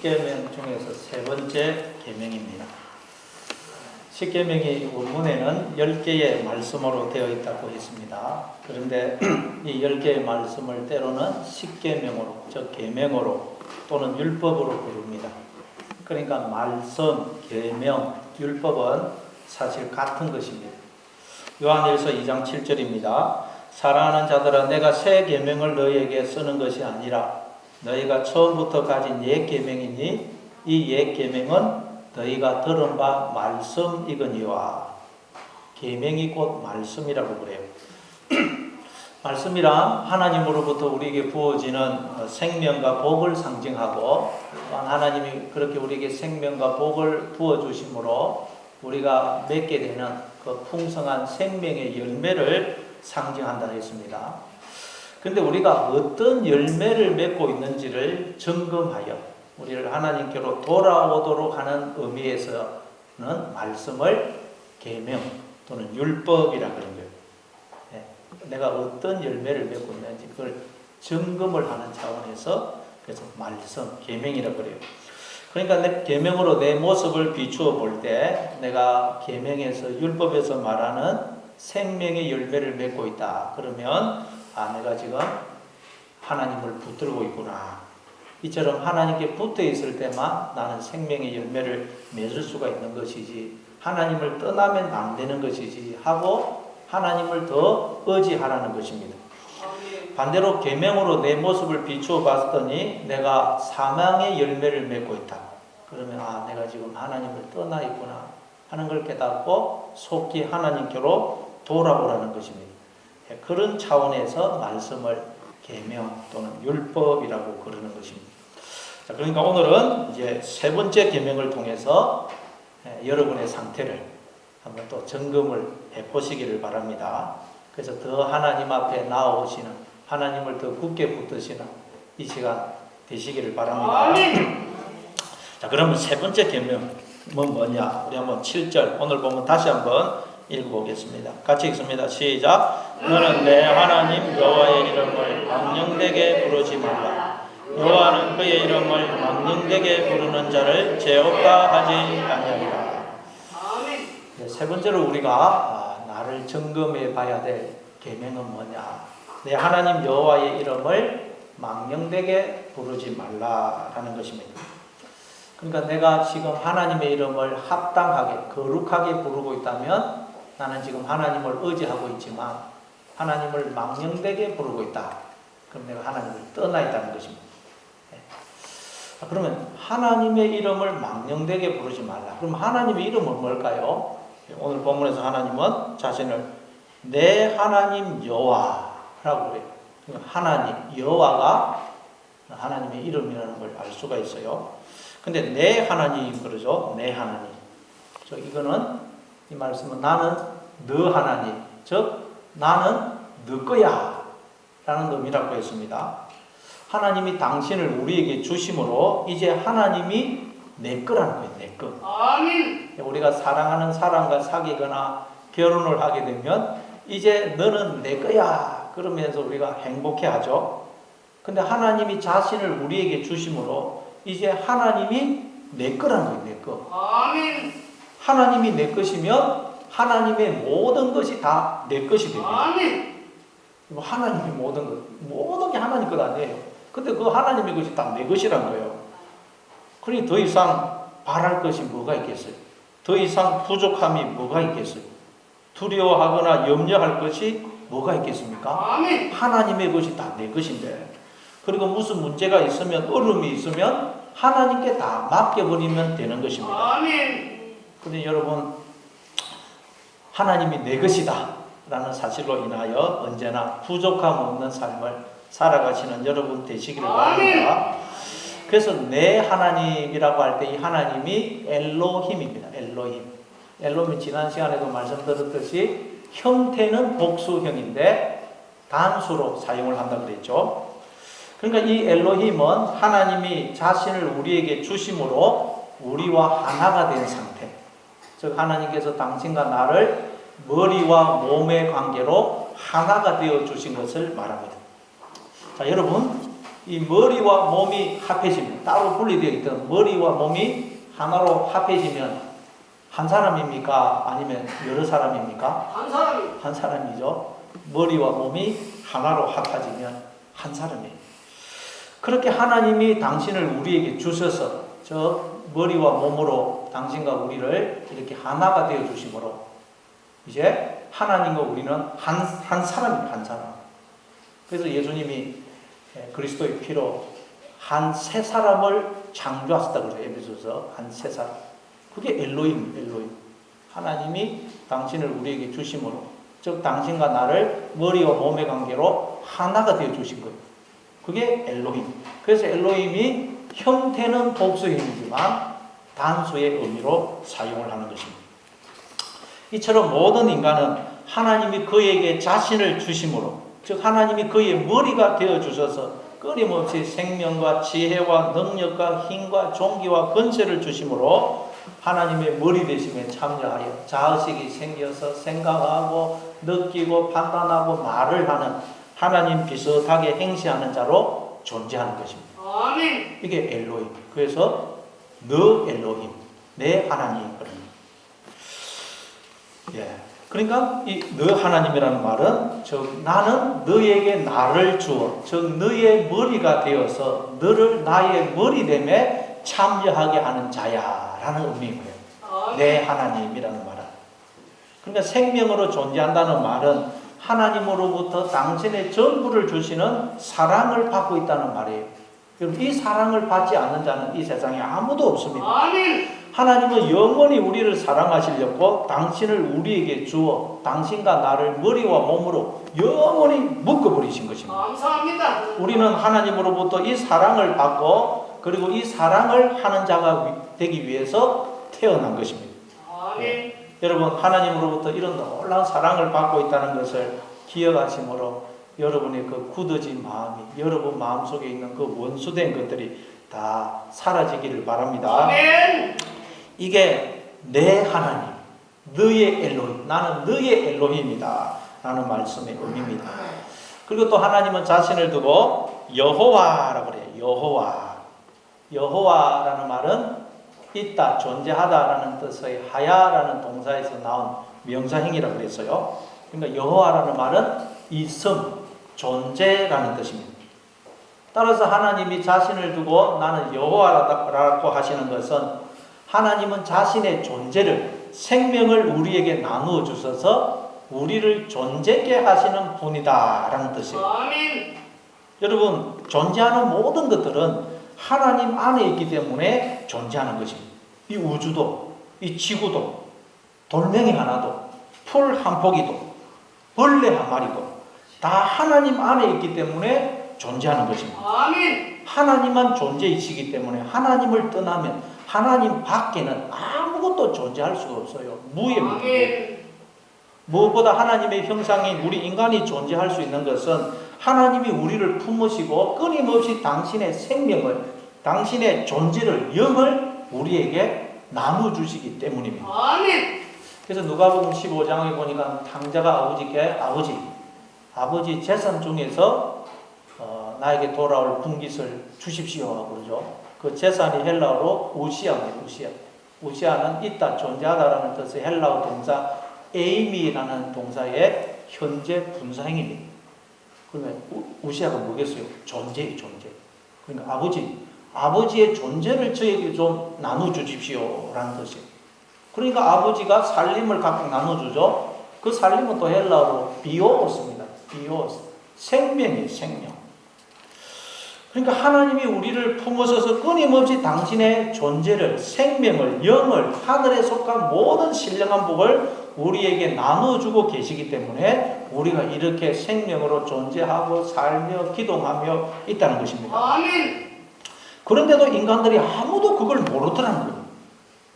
십계명 중에서 세 번째 계명입니다. 십계명이 원문에는 10개의 말씀으로 되어 있다고 했습니다. 그런데 이 10개의 말씀을 때로는 십계명으로, 즉 계명으로 또는 율법으로 부릅니다. 그러니까 말씀, 계명, 율법은 사실 같은 것입니다. 요한일서 2장 7절입니다. 사랑하는 자들아, 내가 새 계명을 너희에게 쓰는 것이 아니라 너희가 처음부터 가진 옛 계명이니 이 옛 계명은 너희가 들은 바 말씀이거니와. 계명이 곧 말씀이라고 그래요. 말씀이란 하나님으로부터 우리에게 부어지는 생명과 복을 상징하고, 또한 하나님이 그렇게 우리에게 생명과 복을 부어주심으로 우리가 맺게 되는 그 풍성한 생명의 열매를 상징한다 했습니다. 근데 우리가 어떤 열매를 맺고 있는지를 점검하여 우리를 하나님께로 돌아오도록 하는 의미에서는 말씀을 계명 또는 율법이라 그런 거예요. 내가 어떤 열매를 맺고 있는지 그걸 점검을 하는 차원에서 그래서 말씀, 계명이라 그래요. 그러니까 내 계명으로 내 모습을 비추어 볼 때 내가 계명에서 율법에서 말하는 생명의 열매를 맺고 있다. 그러면 내가 지금 하나님을 붙들고 있구나. 이처럼 하나님께 붙어 있을 때만 나는 생명의 열매를 맺을 수가 있는 것이지 하나님을 떠나면 안 되는 것이지 하고 하나님을 더 의지하라는 것입니다. 반대로 계명으로 내 모습을 비추어 봤더니 내가 사망의 열매를 맺고 있다. 그러면 내가 지금 하나님을 떠나 있구나 하는 걸 깨닫고 속히 하나님께로 돌아오라는 것입니다. 그런 차원에서 말씀을 계명 또는 율법이라고 그러는 것입니다. 자, 그러니까 오늘은 이제 세 번째 계명을 통해서 여러분의 상태를 한번 또 점검을 해보시기를 바랍니다. 그래서 더 하나님 앞에 나아오시는, 하나님을 더 굳게 붙드시는 이 시간 되시기를 바랍니다. 자, 그러면 세 번째 계명은 뭐냐? 우리 한번 7절 오늘 보면 다시 한번 읽어보겠습니다. 같이 읽습니다. 시작. 너는 내 하나님 여호와의 이름을 망령되게 부르지 말라. 여호와는 그의 이름을 망령되게 부르는 자를 죄 없다 하지 아니하리라. 세 번째로 우리가 나를 점검해 봐야 될 계명은 뭐냐? 내 하나님 여호와의 이름을 망령되게 부르지 말라라는 것입니다. 그러니까 내가 지금 하나님의 이름을 합당하게 거룩하게 부르고 있다면 나는 지금 하나님을 의지하고 있지만 하나님을 망령되게 부르고 있다. 그럼 내가 하나님을 떠나 있다는 것입니다. 그러면 하나님의 이름을 망령되게 부르지 말라. 그럼 하나님의 이름은 뭘까요? 오늘 본문에서 하나님은 자신을 내 하나님 여호와라고 그래요. 하나님 여호와가 하나님의 이름이라는 걸 알 수가 있어요. 근데 내 하나님 그러죠. 내 하나님. 이거는 이 말씀은 나는 너 하나님, 즉 나는 너 거야 라는 의미라고 했습니다. 하나님이 당신을 우리에게 주심으로 이제 하나님이 내 거라는 거예요. 내 거. 아멘. 우리가 사랑하는 사람과 사귀거나 결혼을 하게 되면 이제 너는 내 거야 그러면서 우리가 행복해하죠. 근데 하나님이 자신을 우리에게 주심으로 이제 하나님이 내 거라는 거예요. 내 거. 아멘. 하나님이 내 것이면 하나님의 모든 것이 다 내 것이 됩니다. 아멘. 하나님의 모든 게 하나님 것 아니에요. 근데 그 하나님의 것이 다 내 것이란 거예요. 그러니 더 이상 바랄 것이 뭐가 있겠어요? 더 이상 부족함이 뭐가 있겠어요? 두려워하거나 염려할 것이 뭐가 있겠습니까? 아멘. 하나님의 것이 다 내 것인데, 그리고 무슨 문제가 있으면, 어려움이 있으면 하나님께 다 맡겨버리면 되는 것입니다. 아멘. 그런데 여러분, 하나님이 내 것이다 라는 사실로 인하여 언제나 부족함 없는 삶을 살아가시는 여러분 되시기를 바랍니다. 그래서 내 하나님이라고 할 때 이 하나님이 엘로힘입니다. 엘로힘 지난 시간에도 말씀드렸듯이 형태는 복수형인데 단수로 사용을 한다 그랬죠. 그러니까 이 엘로힘은 하나님이 자신을 우리에게 주심으로 우리와 하나가 된 상태, 즉 하나님께서 당신과 나를 머리와 몸의 관계로 하나가 되어 주신 것을 말합니다. 자, 여러분, 이 머리와 몸이 합해지면, 따로 분리되어 있던 머리와 몸이 하나로 합해지면 한 사람입니까? 아니면 여러 사람입니까? 한 사람이. 한 사람이죠. 머리와 몸이 하나로 합해지면 한 사람이에요. 그렇게 하나님이 당신을 우리에게 주셔서 저 머리와 몸으로 당신과 우리를 이렇게 하나가 되어 주심으로 이제 하나님과 우리는 한 사람입니다. 한 사람. 그래서 예수님이 그리스도의 피로 한 세 사람을 창조하셨다 그래요. 에베소서 한 세 사람. 그게 엘로힘. 하나님이 당신을 우리에게 주심으로, 즉 당신과 나를 머리와 몸의 관계로 하나가 되어 주신 거예요. 그게 엘로힘. 그래서 엘로힘이 형태는 복수형이지만 단수의 의미로 사용을 하는 것입니다. 이처럼 모든 인간은 하나님이 그에게 자신을 주심으로, 즉 하나님이 그의 머리가 되어 주셔서 끊임없이 생명과 지혜와 능력과 힘과 존귀와 권세를 주심으로 하나님의 머리 되심에 참여하여 자의식이 생겨서 생각하고 느끼고 판단하고 말을 하는 하나님 비슷하게 행시하는 자로 존재하는 것입니다. 아멘. 이게 엘로힘. 그래서 너 엘로힘, 내 하나님. 예. 그러니까 이 너 하나님이라는 말은 즉 나는 너에게 나를 주어, 즉 너의 머리가 되어서 너를 나의 머리됨에 참여하게 하는 자야라는 의미고요. 내 하나님이라는 말은. 그러니까 생명으로 존재한다는 말은 하나님으로부터 당신의 전부를 주시는 사랑을 받고 있다는 말이에요. 여러분, 이 사랑을 받지 않는 자는 이 세상에 아무도 없습니다. 아멘. 하나님은 영원히 우리를 사랑하시려고 당신을 우리에게 주어 당신과 나를 머리와 몸으로 영원히 묶어버리신 것입니다. 감사합니다. 우리는 하나님으로부터 이 사랑을 받고 그리고 이 사랑을 하는 자가 되기 위해서 태어난 것입니다. 아멘. 여러분, 하나님으로부터 이런 놀라운 사랑을 받고 있다는 것을 기억하심으로 여러분의 그 굳어진 마음이, 여러분 마음속에 있는 그 원수된 것들이 다 사라지기를 바랍니다. 아멘. 이게 내 하나님, 너의 엘로힘, 나는 너의 엘로힘이다 라는 말씀의 의미입니다. 그리고 또 하나님은 자신을 두고 여호와라고 그래요. 여호와라는 말은 있다, 존재하다라는 뜻의 하야라는 동사에서 나온 명사형이라고 그랬어요. 그러니까 여호와라는 말은 있음, 존재라는 뜻입니다. 따라서 하나님이 자신을 두고 나는 여호와라고 하시는 것은 하나님은 자신의 존재를, 생명을 우리에게 나누어 주셔서 우리를 존재케 하시는 분이다 라는 뜻이에요. 아멘. 여러분, 존재하는 모든 것들은 하나님 안에 있기 때문에 존재하는 것입니다. 이 우주도, 이 지구도, 돌멩이 하나도, 풀 한 포기도, 벌레 한 마리도 다 하나님 안에 있기 때문에 존재하는 것입니다. 아멘. 하나님만 존재이시기 때문에 하나님을 떠나면 하나님 밖에는 아무것도 존재할 수가 없어요. 무예입니다. 아멘. 무엇보다 하나님의 형상인 우리 인간이 존재할 수 있는 것은 하나님이 우리를 품으시고 끊임없이 당신의 생명을, 당신의 존재를, 영을 우리에게 나눠주시기 때문입니다. 아멘. 그래서 누가복음 15장에 보니까 탕자가 아버지께 아버지 재산 중에서 나에게 돌아올 분깃을 주십시오 하고 그러죠. 그 재산이 헬라어로 우시아입니다. 우시아는 있다, 존재하다라는 뜻의 헬라어 동사 에이미라는 동사의 현재 분사형입니다. 그러면 우시아가 뭐겠어요? 존재예요, 존재. 그러니까 아버지의 존재를 저에게 좀 나눠주십시오 라는 뜻이에요. 그러니까 아버지가 살림을 각각 나눠주죠. 그 살림은 또 헬라어로 비오스입니다. 비오스. 생명이에요, 생명. 그러니까 하나님이 우리를 품으셔서 끊임없이 당신의 존재를, 생명을, 영을, 하늘에 속한 모든 신령한 복을 우리에게 나눠주고 계시기 때문에 우리가 이렇게 생명으로 존재하고 살며 기동하며 있다는 것입니다. 아멘. 그런데도 인간들이 아무도 그걸 모르더라는 거예요.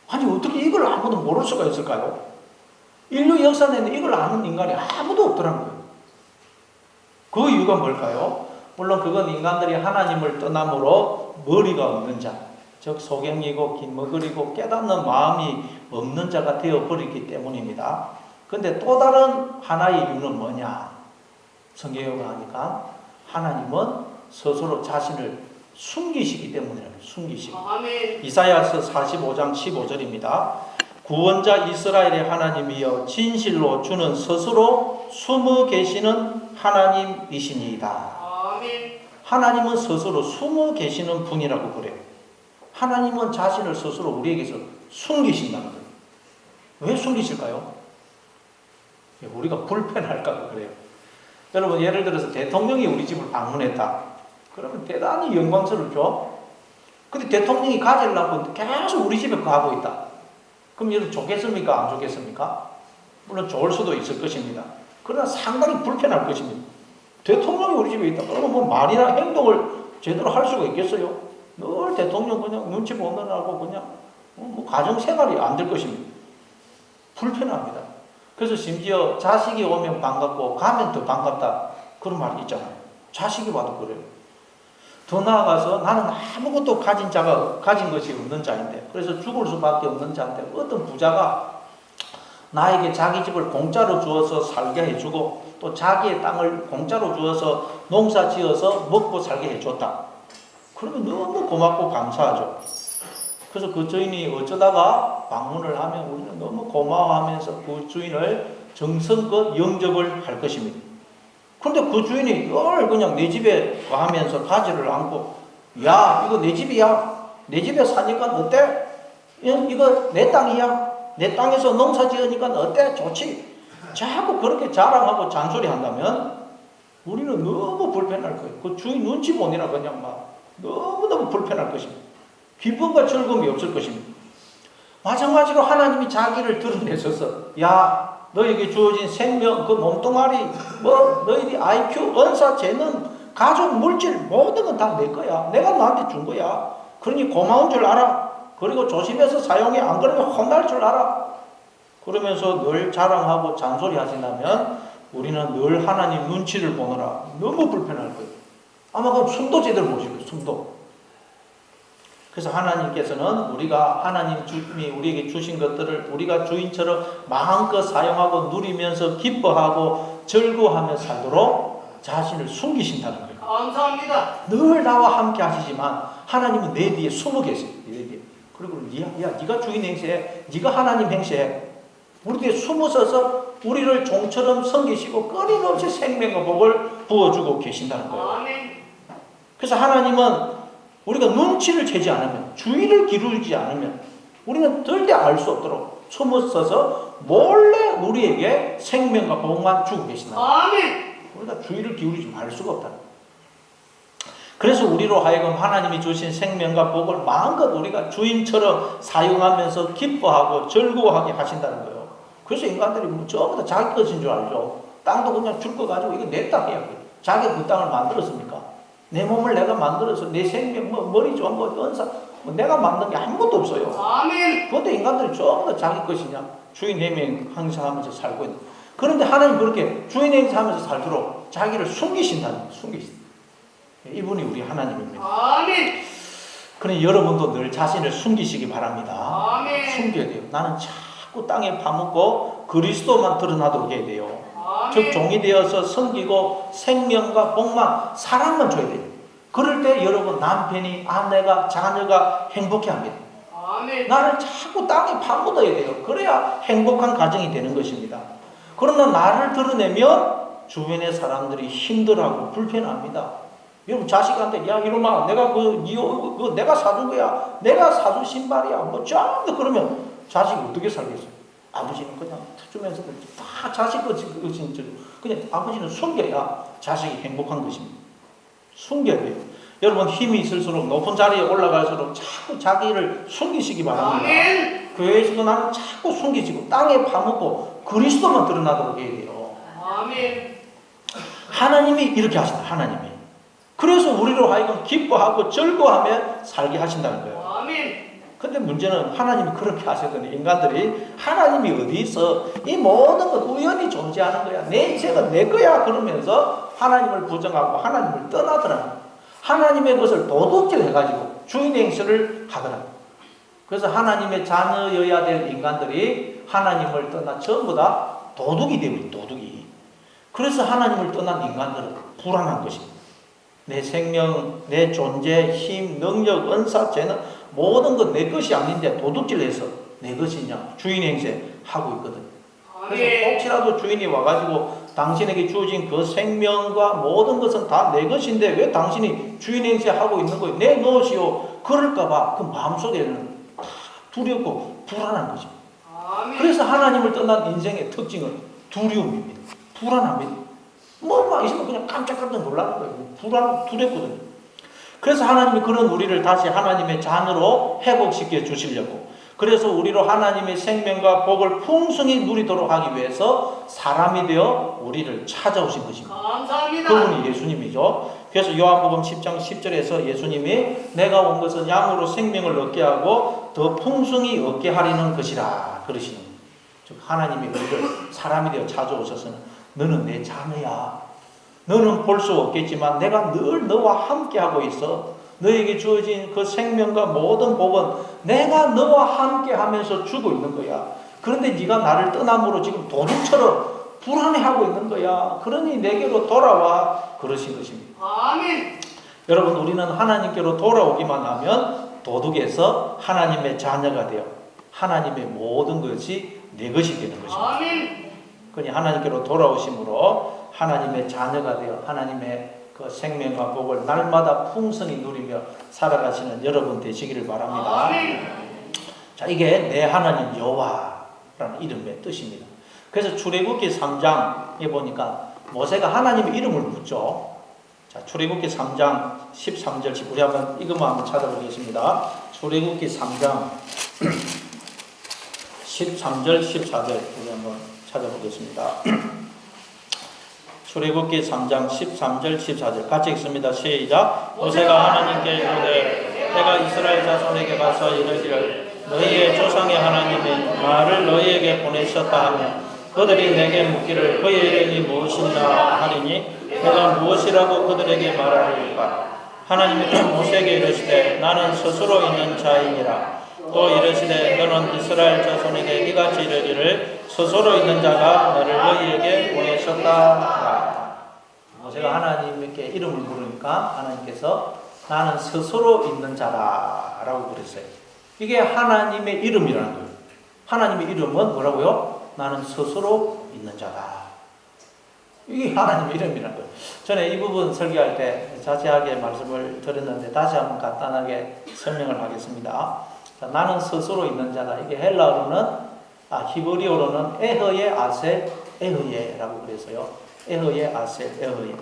아니, 어떻게 이걸 아무도 모를 수가 있을까요? 인류 역사 내내 이걸 아는 인간이 아무도 없더라는 거예요. 그 이유가 뭘까요? 물론 그건 인간들이 하나님을 떠남으로 머리가 없는 자, 즉 소경이고 긴머거리고 깨닫는 마음이 없는 자가 되어버렸기 때문입니다. 그런데 또 다른 하나의 이유는 뭐냐? 성경에 보니까 하나님은 스스로 자신을 숨기시기 때문이랍니다. 숨기시기. 아멘. 이사야서 45장 15절입니다. 구원자 이스라엘의 하나님이여 진실로 주는 스스로 숨어 계시는 하나님이시니이다. 아멘. 하나님은 스스로 숨어 계시는 분이라고 그래요. 하나님은 자신을 스스로 우리에게서 숨기신다는 거예요. 왜 숨기실까요? 우리가 불편할까 그래요. 여러분 예를 들어서 대통령이 우리 집을 방문했다. 그러면 대단히 영광스럽죠. 근데 대통령이 가지려고 계속 우리 집에 가고 있다. 그럼 여러분 좋겠습니까? 안 좋겠습니까? 물론 좋을 수도 있을 것입니다. 그러나 상당히 불편할 것입니다. 대통령이 우리 집에 있다. 그러면 뭐 말이나 행동을 제대로 할 수가 있겠어요? 늘 대통령 그냥 눈치 보느라고 그냥 뭐 가정생활이 안 될 것입니다. 불편합니다. 그래서 심지어 자식이 오면 반갑고 가면 더 반갑다. 그런 말이 있잖아요. 자식이 와도 그래요. 더 나아가서 나는 아무것도 가진 것이 없는 자인데, 그래서 죽을 수밖에 없는 자인데, 어떤 부자가 나에게 자기 집을 공짜로 주어서 살게 해주고, 또 자기의 땅을 공짜로 주어서 농사 지어서 먹고 살게 해줬다. 그러면 너무 고맙고 감사하죠. 그래서 그 주인이 어쩌다가 방문을 하면 우리는 너무 고마워하면서 그 주인을 정성껏 영접을 할 것입니다. 그런데 그 주인이 늘 그냥 내 집에 가면서 가지를 않고, 야, 이거 내 집이야. 내 집에 사니까 어때? 이거 내 땅이야. 내 땅에서 농사 지으니까 어때? 좋지. 자꾸 그렇게 자랑하고 잔소리 한다면 우리는 너무 불편할 거예요. 그 주인 눈치 보느라 그냥 막 너무너무 불편할 것입니다. 기쁨과 즐거움이 없을 것입니다. 마찬가지로 하나님이 자기를 드러내셔서, 야, 너에게 주어진 생명, 그 몸뚱아리, 뭐 너희들이 IQ, 은사, 재능, 가족, 물질 모든 건 다 내 거야. 내가 너한테 준 거야. 그러니 고마운 줄 알아. 그리고 조심해서 사용해. 안 그러면 혼날 줄 알아. 그러면서 늘 자랑하고 잔소리 하신다면 우리는 늘 하나님 눈치를 보느라 너무 불편할 거예요. 아마 그럼 숨도 제대로 못 쉬어요. 숨도. 그래서 하나님께서는 우리가 하나님 주님이 우리에게 주신 것들을 우리가 주인처럼 마음껏 사용하고 누리면서 기뻐하고 즐거워하며 살도록 자신을 숨기신다는 거예요. 감사합니다. 늘 나와 함께 하시지만 하나님은 내 뒤에 숨어 계세요. 내 뒤에. 그리고 야, 네가 주인 행세해. 네가 하나님 행세해. 우리 뒤에 숨어서서 우리를 종처럼 섬기시고 끊임없이 생명과 복을 부어주고 계신다는 거예요. 아멘. 그래서 하나님은 우리가 눈치를 채지 않으면, 주의를 기울이지 않으면 우리는 절대 알 수 없도록 숨어서서 몰래 우리에게 생명과 복만 주고 계신다. 아멘. 우리가 주의를 기울이지 말 수가 없다. 그래서 우리로 하여금 하나님이 주신 생명과 복을 마음껏 우리가 주인처럼 사용하면서 기뻐하고 즐거워하게 하신다는 거예요. 그래서 인간들이 뭐 전부 다 자기 것인 줄 알죠. 땅도 그냥 줄 거 가지고 이거 내 땅이야. 자기가 그 땅을 만들었습니까? 내 몸을 내가 만들어서 내 생명, 뭐 머리 좋은 거, 은사, 뭐 내가 만든 게 아무것도 없어요. 아멘. 그런데 인간들이 전부 다 자기 것이냐? 주인 행사하면서 살고 있는. 그런데 하나님 그렇게 주인 행사하면서 살도록 자기를 숨기신다는 거예요. 숨기신다. 이분이 우리 하나님입니다. 아멘. 그러니 여러분도 늘 자신을 숨기시기 바랍니다. 아멘. 숨겨야 돼요. 나는 자꾸 땅에 파묻고 그리스도만 드러나도록 해야 돼요. 아멘. 즉 종이 되어서 섬기고 생명과 복만 사랑만 줘야 돼요. 그럴 때 여러분 남편이 아내가 자녀가 행복해합니다. 아멘. 나를 자꾸 땅에 파묻어야 돼요. 그래야 행복한 가정이 되는 것입니다. 그러나 나를 드러내면 주변의 사람들이 힘들어하고 불편합니다. 여러분 자식한테 야 이놈아 내가 내가 사준 거야. 내가 사준 신발이야. 뭐 쫙 그러면 자식이 어떻게 살겠어요? 아버지는 그냥 주면서 다 자식 것인 줄 그냥 아버지는 숨겨야 자식이 행복한 것입니다. 숨겨야 돼요. 여러분 힘이 있을수록 높은 자리에 올라갈수록 자꾸 자기를 숨기시기 바랍니다. 아멘. 교회에서도 나는 자꾸 숨기시고 땅에 파묻고 그리스도만 드러나도록 해야 돼요. 아멘. 하나님이 이렇게 하신다. 하나님이. 그래서 우리로 하여금 기뻐하고 즐거워하며 살게 하신다는 거예요. 아멘. 근데 문제는 하나님이 그렇게 하셨더니 인간들이 하나님이 어디 있어? 이 모든 것 우연히 존재하는 거야. 내 인생은 내 거야. 그러면서 하나님을 부정하고 하나님을 떠나더라. 하나님의 것을 도둑질 해가지고 주인 행세를 하더라. 그래서 하나님의 자녀여야 될 인간들이 하나님을 떠나 전부 다 도둑이 되버린 도둑이. 그래서 하나님을 떠난 인간들은 불안한 것입니다. 내 생명, 내 존재, 힘, 능력, 은사, 재능 모든 건 내 것이 아닌데 도둑질해서 내 것이냐 주인 행세 하고 있거든. 그래서 아멘. 혹시라도 주인이 와가지고 당신에게 주어진 그 생명과 모든 것은 다 내 것인데 왜 당신이 주인 행세하고 있는 거예요? 내 것이요. 그럴까봐 그 마음속에는 다 두렵고 불안한 거죠. 아멘. 그래서 하나님을 떠난 인생의 특징은 두려움입니다. 불안함입니다. 뭐막 있으면 그냥 깜짝깜짝 놀라는 거예요. 두렵거든요. 그래서 하나님이 그런 우리를 다시 하나님의 자녀로 회복시켜 주시려고, 그래서 우리로 하나님의 생명과 복을 풍성히 누리도록 하기 위해서 사람이 되어 우리를 찾아오신 것입니다. 감사합니다. 그분이 예수님이죠. 그래서 요한복음 10장 10절에서 예수님이 내가 온 것은 양으로 생명을 얻게 하고 더 풍성히 얻게 하리는 것이라 그러시는 거예요. 즉 하나님이 우리를 사람이 되어 찾아오셔서는 너는 내 자녀야. 너는 볼 수 없겠지만 내가 늘 너와 함께하고 있어. 너에게 주어진 그 생명과 모든 복은 내가 너와 함께하면서 주고 있는 거야. 그런데 네가 나를 떠남으로 지금 도둑처럼 불안해하고 있는 거야. 그러니 내게로 돌아와 그러신 것입니다. 아멘. 여러분, 우리는 하나님께로 돌아오기만 하면 도둑에서 하나님의 자녀가 되어 하나님의 모든 것이 내 것이 되는 것입니다. 아멘. 그니 하나님께로 돌아오심으로 하나님의 자녀가 되어 하나님의 그 생명과 복을 날마다 풍성히 누리며 살아가시는 여러분 되시기를 바랍니다. 아멘. 자, 이게 내 하나님 여호와라는 이름의 뜻입니다. 그래서 출애굽기 3장에 보니까 모세가 하나님의 이름을 묻죠. 자, 출애굽기 3장 13절, 우리 한번 이것만 한번 찾아보겠습니다. 출애굽기 3장 13절, 14절 우리 한번 찾아보겠습니다. 출애굽기 3장 13절 14절 같이 읽습니다. 시작. 모세가 하나님께 이르되 내가 이스라엘 자손에게 가서 이르기를 너희의 조상의 하나님이 나를 너희에게 보내셨다 하며 그들이 내게 묻기를 그의 이름이 무엇이냐 하리니 내가 무엇이라고 그들에게 말하리까. 하나님이 또 모세에게 이르시되 나는 스스로 있는 자이니라. 또 이르시되 너는 이스라엘 자손에게 이같이 이르기를 스스로 있는 자가 너를 너희에게 보내셨다. 모세가 하나님께 이름을 부르니까 하나님께서 나는 스스로 있는 자다 라고 그랬어요. 이게 하나님의 이름이라는 거예요. 하나님의 이름은 뭐라고요? 나는 스스로 있는 자다. 이게 하나님의 이름이라는 거예요. 전에 이 부분 설교할 때 자세하게 말씀을 드렸는데 다시 한번 간단하게 설명을 하겠습니다. 자, 나는 스스로 있는 자다. 이게 헬라어로는 히브리어로는 에흐예 아셀 에흐예라고 그래서요. 에흐예 아셀 에흐예.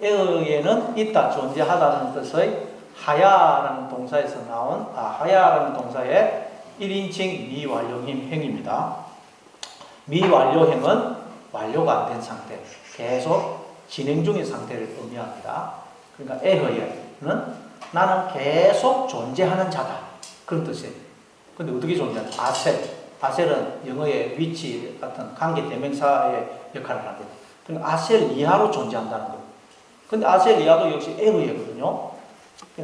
에흐예는 있다, 존재하다는 뜻의 하야라는 동사에서 나온 하야라는 동사의 1인칭 미완료형 행입니다. 미완료형은 완료가 안 된 상태, 계속 진행 중인 상태를 의미합니다. 그러니까 에흐예는 나는 계속 존재하는 자다, 그런 뜻이에요. 근데 어떻게 존재하냐? 아셀은 영어의 위치 같은 관계 대명사의 역할을 합니다. 그러니까 아셀 이하로 존재한다는 거예요. 근데 아셀 이하도 역시 에흐예거든요.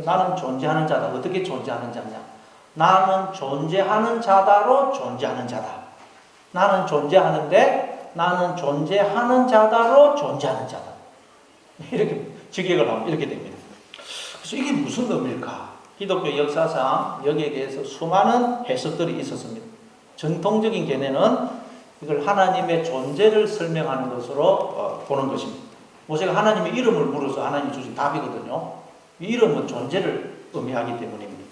나는 존재하는 자다. 어떻게 존재하는 자냐? 나는 존재하는 자다로 존재하는 자다. 나는 존재하는데 나는 존재하는 자다로 존재하는 자다. 이렇게 직역을 하면 이렇게 됩니다. 그래서 이게 무슨 의미일까? 기독교 역사상 여기에 대해서 수많은 해석들이 있었습니다. 전통적인 견해는 이걸 하나님의 존재를 설명하는 것으로 보는 것입니다. 모세가 하나님의 이름을 물어서 하나님이 주신 답이거든요. 이 이름은 존재를 의미하기 때문입니다.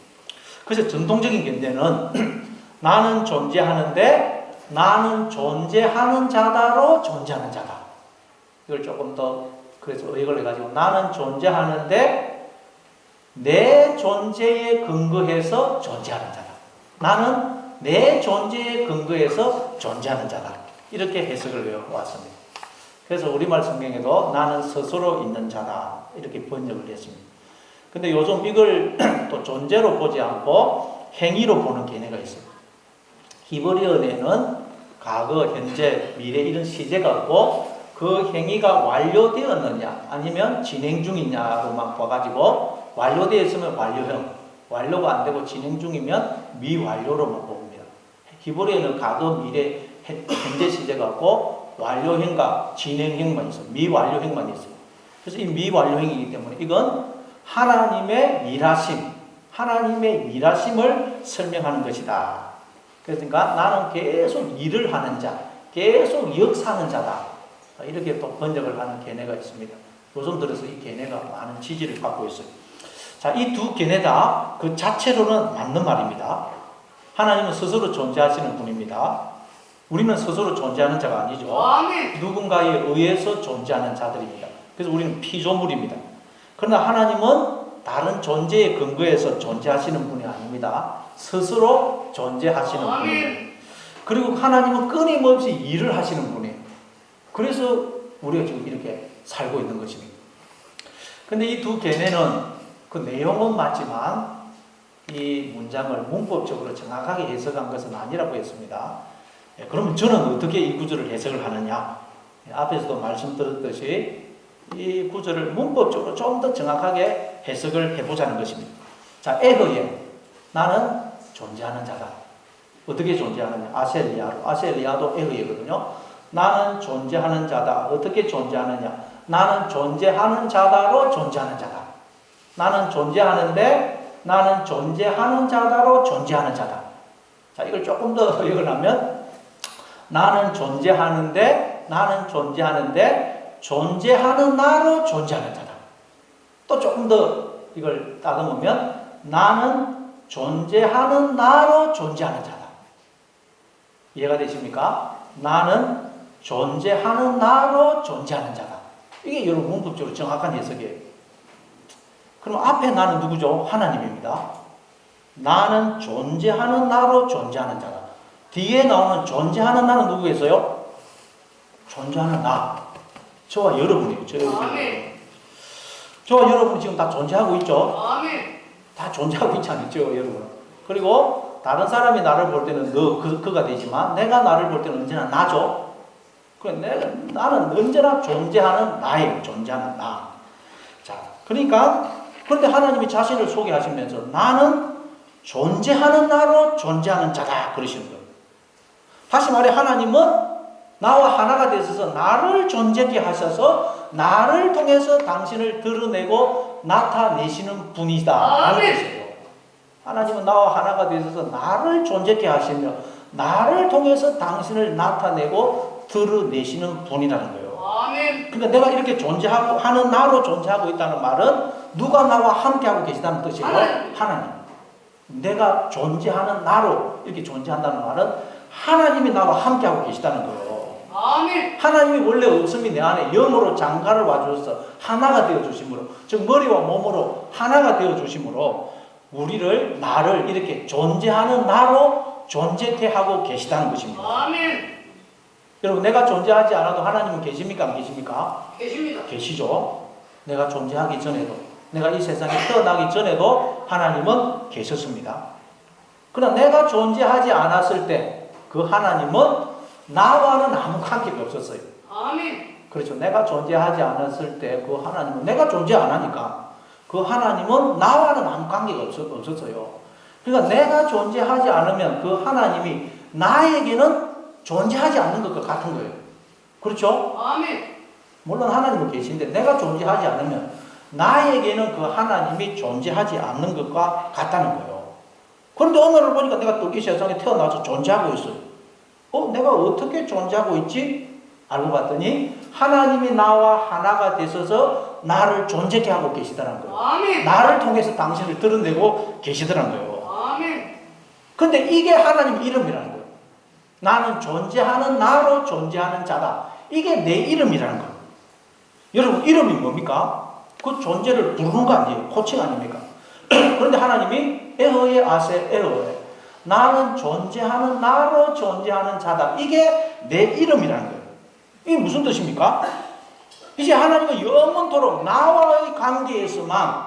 그래서 전통적인 견해는 나는 존재하는데 나는 존재하는 자다로 존재하는 자다. 이걸 조금 더 그래서 의역을 해가지고 나는 존재하는데 내 존재에 근거해서 존재하는 자다. 나는 내 존재에 근거해서 존재하는 자다. 이렇게 해석을 해왔습니다. 그래서 우리말 성경에도 나는 스스로 있는 자다. 이렇게 번역을 했습니다. 근데 요즘 이걸 또 존재로 보지 않고 행위로 보는 견해가 있어요. 히브리어에는 과거, 현재, 미래 이런 시제가 없고 그 행위가 완료되었느냐 아니면 진행 중이냐로만 봐가지고 완료되어 있으면 완료형, 완료가 안 되고 진행 중이면 미완료로만 봅니다. 히브리어는 과거, 미래, 현재 시제가 없고 완료형과 진행형만 있어요. 미완료형만 있어요. 그래서 이 미완료형이기 때문에 이건 하나님의 일하심, 하나님의 일하심을 설명하는 것이다. 그러니까 나는 계속 일을 하는 자, 계속 역사하는 자다. 이렇게 또 번역을 하는 견해가 있습니다. 요즘 들어서 이 견해가 많은 지지를 받고 있어요. 자, 이 두 견해 다 그 자체로는 맞는 말입니다. 하나님은 스스로 존재하시는 분입니다. 우리는 스스로 존재하는 자가 아니죠. 아멘. 누군가에 의해서 존재하는 자들입니다. 그래서 우리는 피조물입니다. 그러나 하나님은 다른 존재의 근거에서 존재하시는 분이 아닙니다. 스스로 존재하시는 분입니다. 아멘. 그리고 하나님은 끊임없이 일을 하시는 분이에요. 그래서 우리가 지금 이렇게 살고 있는 것입니다. 근데 이 두 견해는 그 내용은 맞지만 이 문장을 문법적으로 정확하게 해석한 것은 아니라고 했습니다. 그러면 저는 어떻게 이 구절을 해석을 하느냐? 앞에서도 말씀드렸듯이 이 구절을 문법적으로 좀 더 정확하게 해석을 해보자는 것입니다. 자, 에허예, 나는 존재하는 자다. 어떻게 존재하느냐? 아셀리아로. 아셀리아도 에허예거든요. 나는 존재하는 자다. 어떻게 존재하느냐? 나는 존재하는 자다로 존재하는 자다. 나는 존재하는데 나는 존재하는 자다로 존재하는 자다. 자, 이걸 조금 더 요약을 하면 나는 존재하는데 존재하는 나로 존재하는 자다. 또 조금 더 이걸 따듬으면 나는 존재하는 나로 존재하는 자다. 이해가 되십니까? 나는 존재하는 나로 존재하는 자다. 이게 여러분 문법적으로 정확한 해석이에요. 그럼 앞에 나는 누구죠? 하나님입니다. 나는 존재하는 나로 존재하는 자다. 뒤에 나오는 존재하는 나는 누구겠어요? 존재하는 나. 저와 여러분이에요. 아멘. 저와 여러분 지금 다 존재하고 있죠? 아멘. 다 존재하고 있지 않죠, 여러분? 그리고 다른 사람이 나를 볼 때는 그가 되지만 내가 나를 볼 때는 언제나 나죠? 나는 언제나 존재하는 나예요. 존재하는 나. 자, 그런데 하나님이 자신을 소개하시면서 나는 존재하는 나로 존재하는 자다. 그러시는 거예요. 다시 말해 하나님은 나와 하나가 되셔서 나를 존재케 하셔서 나를 통해서 당신을 드러내고 나타내시는 분이다. 아멘. 하나님은 나와 하나가 되셔서 나를 존재케 하시며 나를 통해서 당신을 나타내고 드러내시는 분이라는 거예요. 아멘. 그러니까 내가 이렇게 존재하고 하는 나로 존재하고 있다는 말은 누가 나와 함께하고 계시다는 뜻이고 하나님. 내가 존재하는 나로 이렇게 존재한다는 말은 하나님이 나와 함께하고 계시다는 거예요. 아멘. 하나님이 원래 없음이 내 안에 영으로 장가를 와주셔서 하나가 되어주심으로, 즉 머리와 몸으로 하나가 되어주심으로 나를 이렇게 존재하는 나로 존재케 하고 계시다는 것입니다. 아멘. 여러분, 내가 존재하지 않아도 하나님은 계십니까? 안 계십니까? 계십니다. 계시죠. 내가 존재하기 전에도, 내가 이 세상에 태어나기 전에도 하나님은 계셨습니다. 그러나 내가 존재하지 않았을 때 그 하나님은 나와는 아무 관계가 없었어요. 아멘. 그렇죠. 내가 존재하지 않았을 때 그 하나님은, 내가 존재 안 하니까 그 하나님은 나와는 아무 관계가 없었어요. 그러니까 내가 존재하지 않으면 그 하나님이 나에게는 존재하지 않는 것과 같은 거예요. 그렇죠? 아멘. 물론 하나님은 계신데 내가 존재하지 않으면 나에게는 그 하나님이 존재하지 않는 것과 같다는 거예요. 그런데 오늘을 보니까 내가 또 이 세상에 태어나서 존재하고 있어요. 내가 어떻게 존재하고 있지? 알고 봤더니 하나님이 나와 하나가 되셔서 나를 존재케 하고 계시다는 거예요. 아멘. 나를 통해서 당신을 드러내고 계시더란 거예요. 아멘. 근데 이게 하나님 이름이라는 거예요. 나는 존재하는 나로 존재하는 자다. 이게 내 이름이라는 거예요. 여러분, 이름이 뭡니까? 그 존재를 부르는 거 아니에요. 호칭 아닙니까? 그런데 하나님이 에허예 아세 에허예, 나는 존재하는 나로 존재하는 자다. 이게 내 이름이라는 거예요. 이게 무슨 뜻입니까? 이제 하나님은 영원토록 나와의 관계에서만,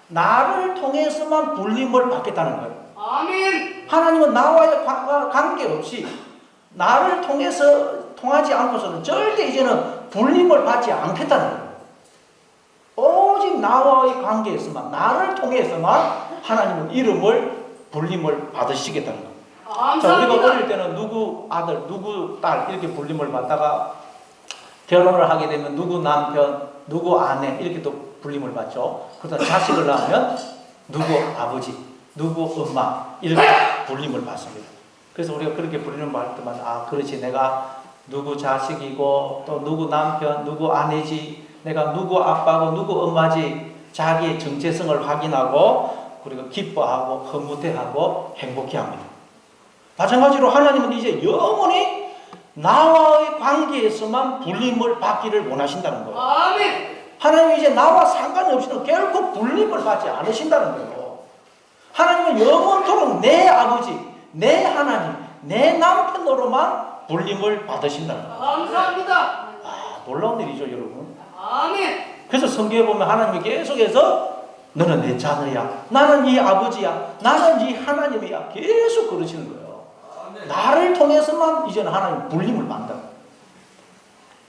나를 통해서만 불림을 받겠다는 거예요. 아멘. 하나님은 나와의 관계없이 나를 통하지 않고서는 절대 이제는 불림을 받지 않겠다는 거예요. 오직 나와의 관계에서만, 나를 통해서만 하나님은 불림을 받으시겠다는 거예요. 자, 우리가 어릴 때는 누구 아들, 누구 딸 이렇게 불림을 받다가 결혼을 하게 되면 누구 남편, 누구 아내 이렇게 또 불림을 받죠. 그러다 자식을 낳으면 누구 아버지, 누구 엄마 이렇게 불림을 받습니다. 그래서 우리가 그렇게 불림을 받을 때마다 그렇지, 내가 누구 자식이고 또 누구 남편, 누구 아내지, 내가 누구 아빠고 누구 엄마지, 자기의 정체성을 확인하고 우리가 기뻐하고 흐뭇해하고 행복해합니다. 마찬가지로 하나님은 이제 영원히 나와의 관계에서만 불림을 받기를 원하신다는 거예요. 아멘. 하나님이 이제 나와 상관이 없이는 결코 불림을 받지 않으신다는 거예요. 하나님은 영원토록 내 아버지, 내 하나님, 내 남편으로만 불림을 받으신다는 거예요. 감사합니다. 놀라운 일이죠, 여러분. 아멘. 그래서 성경에 보면 하나님이 계속해서 너는 내 자녀야, 나는 네 아버지야, 나는 네 하나님이야, 계속 그러시는 거예요. 나를 통해서만 이제는 하나님 불림을 받는다.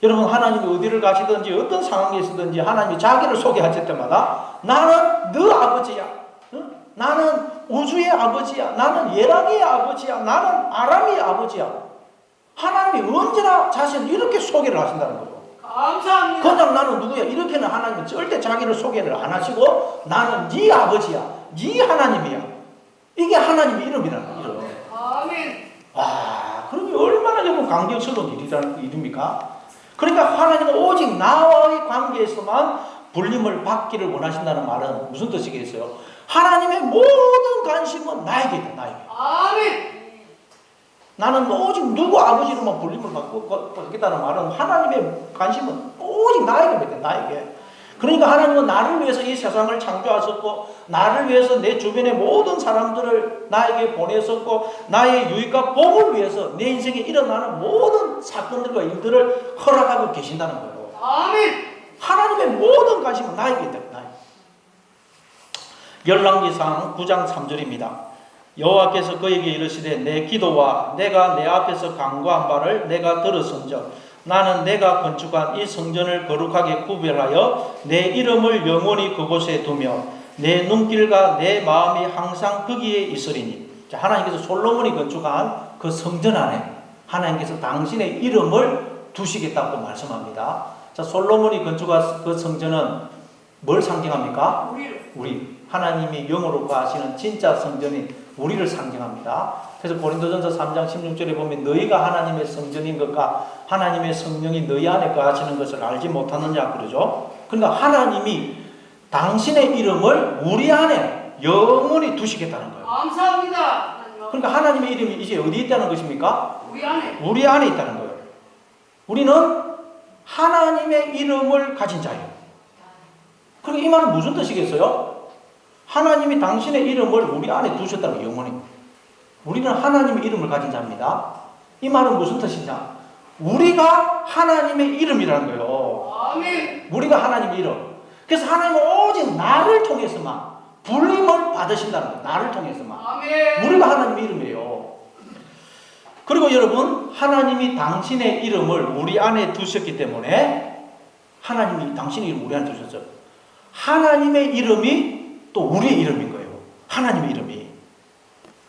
여러분, 하나님이 어디를 가시든지 어떤 상황에 있든지 하나님이 자기를 소개하실 때마다 나는 너 아버지야, 나는 우주의 아버지야, 나는 예랑의 아버지야, 나는 아람의 아버지야. 하나님이 언제나 자신을 이렇게 소개를 하신다는 거예요. 감사합니다. 그냥 나는 누구야 이렇게는 하나님은 절대 자기를 소개를 안 하시고 나는 네 아버지야, 네 하나님이야. 이게 하나님의 이름이라는 거예요. 아멘. 그러면 얼마나 여러분 감격스러운 일입니까? 그러니까 하나님은 오직 나와의 관계에서만 불림을 받기를 원하신다는 말은 무슨 뜻이겠어요? 하나님의 모든 관심은 나에게 있다, 나에게. 아멘. 나는 오직 누구 아버지로만 불림을 받겠다는 말은 하나님의 관심은 오직 나에게 있다, 나에게. 그러니까 하나님은 나를 위해서 이 세상을 창조하셨고 나를 위해서 내 주변의 모든 사람들을 나에게 보내셨고 나의 유익과 복을 위해서 내 인생에 일어나는 모든 사건들과 일들을 허락하고 계신다는 거예요. 아멘. 하나님의 모든 관심은 나에게 있다, 나에게. 열왕기상 9장 3절입니다. 여호와께서 그에게 이르시되 내 기도와 내가 내 앞에서 간구한 바를 내가 들었은즉 나는 내가 건축한 이 성전을 거룩하게 구별하여 내 이름을 영원히 그곳에 두며 내 눈길과 내 마음이 항상 거기에 있으리니. 자, 하나님께서 솔로몬이 건축한 그 성전 안에 하나님께서 당신의 이름을 두시겠다고 말씀합니다. 자, 솔로몬이 건축한 그 성전은 뭘 상징합니까? 우리 하나님이 영으로 거하시는 진짜 성전인 우리를 상징합니다. 그래서 고린도전서 3장 16절에 보면 너희가 하나님의 성전인 것과 하나님의 성령이 너희 안에 거하시는 것을 알지 못하느냐 그러죠. 그러니까 하나님이 당신의 이름을 우리 안에 영원히 두시겠다는 거예요. 감사합니다. 그러니까 하나님의 이름이 이제 어디 있다는 것입니까? 우리 안에. 우리 안에 있다는 거예요. 우리는 하나님의 이름을 가진 자예요. 그러니까 이 말은 무슨 뜻이겠어요? 하나님이 당신의 이름을 우리 안에 두셨다는 거예요, 영원히. 우리는 하나님의 이름을 가진 자입니다. 이 말은 무슨 뜻이냐? 우리가 하나님의 이름이라는 거예요. 아멘. 우리가 하나님의 이름. 그래서 하나님은 오직 나를 통해서만 불림을 받으신다는 거예요. 나를 통해서만. 아멘. 우리가 하나님의 이름이에요. 그리고 여러분, 하나님이 당신의 이름을 우리 안에 두셨기 때문에 하나님이 당신의 이름을 우리 안에 두셨죠. 하나님의 이름이 또 우리의 이름인 거예요. 하나님의 이름이.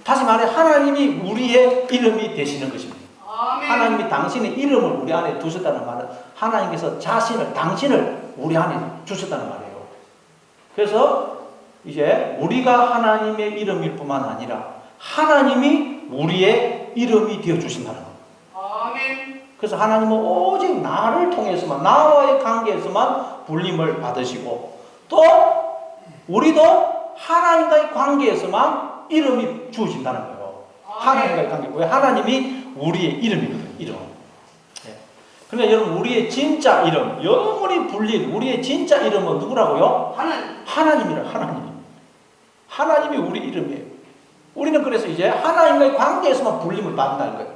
다시 말해 하나님이 우리의 이름이 되시는 것입니다. 아멘. 하나님이 당신의 이름을 우리 안에 두셨다는 말은 하나님께서 당신을 우리 안에 주셨다는 말이에요. 그래서 이제 우리가 하나님의 이름일 뿐만 아니라 하나님이 우리의 이름이 되어 주신다는 거예요. 아멘. 그래서 하나님은 오직 나를 통해서만, 나와의 관계에서만 불림을 받으시고 또 우리도 하나님과의 관계에서만 이름이 주어진다는 거예요. 하나님과의 관계. 왜? 하나님이 우리의 이름이거든요. 이름. 네. 그러니까 여러분, 우리의 진짜 이름, 영원히 불릴 우리의 진짜 이름은 누구라고요? 하나님이라. 하나님이 우리 이름이에요. 우리는 그래서 이제 하나님과의 관계에서만 불림을 받는다는 거예요.